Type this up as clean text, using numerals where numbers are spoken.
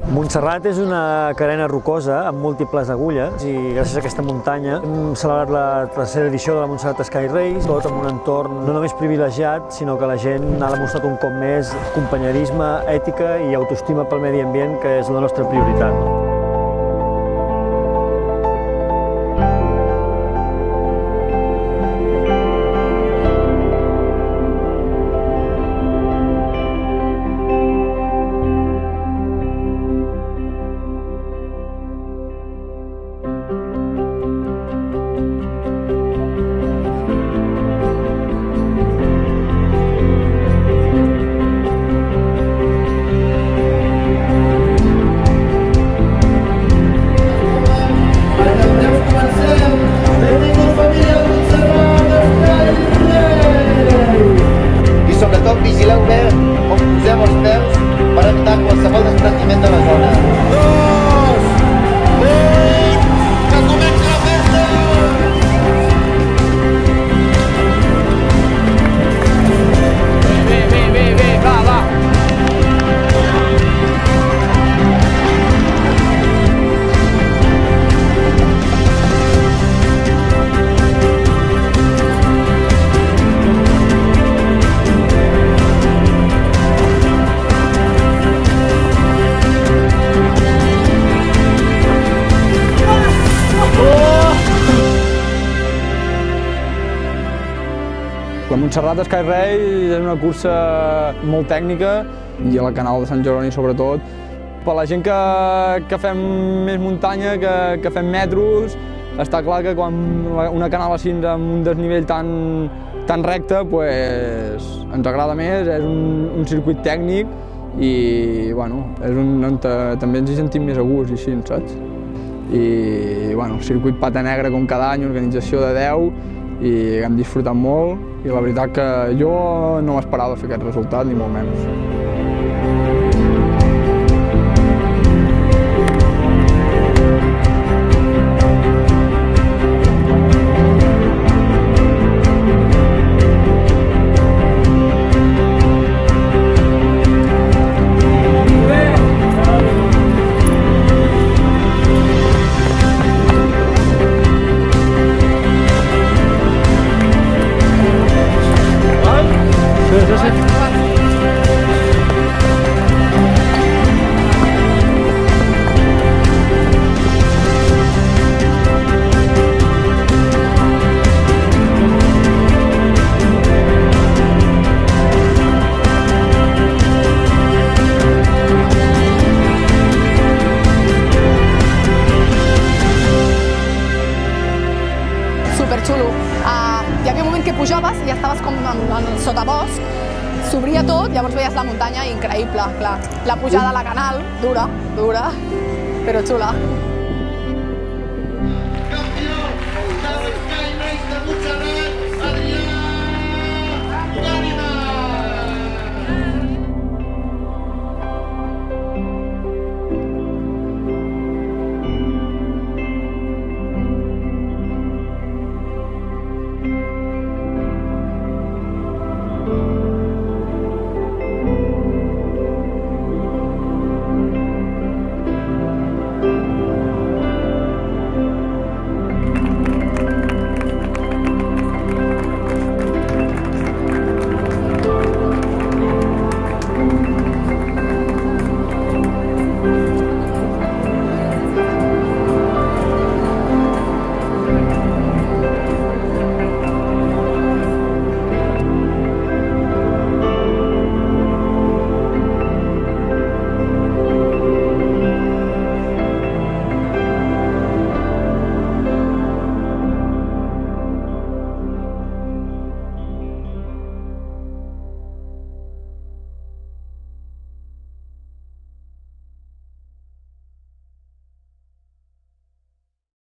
Montserrat és una carena rocosa amb múltiples agulles i gràcies a aquesta muntanya hem celebrat la tercera edició de la Montserrat Sky Race, tot amb un entorn no només privilegiat, sinó que la gent ha demostrat un cop més companyerisme, ètica i autoestima pel medi ambient, que és la nostra prioritat. Vigileu bé on poseu els peus per evitar qualsevol despreniment de la zona. 2, 1, que comença la festa! Bé, va! La Montserrat Sky Race és una cursa molt tècnica i a la Canal de Sant Jeroni sobretot. Per la gent que fem més muntanya, que fem metros, està clar que quan una canal així amb un desnivell tan recte ens agrada més, és un circuit tècnic i és on també ens hi sentim més a gust i així, saps? I circuit pata negra com cada any, organització de 10, i hem disfrutat molt i la veritat que jo no m'esperava fer aquest resultat, ni molt menys. Superxulo. Hi havia un moment que pujaves i estaves com en sotabosc, s'obria tot, llavors veies la muntanya increïble, clar. La pujada a la Canal, dura, però xula.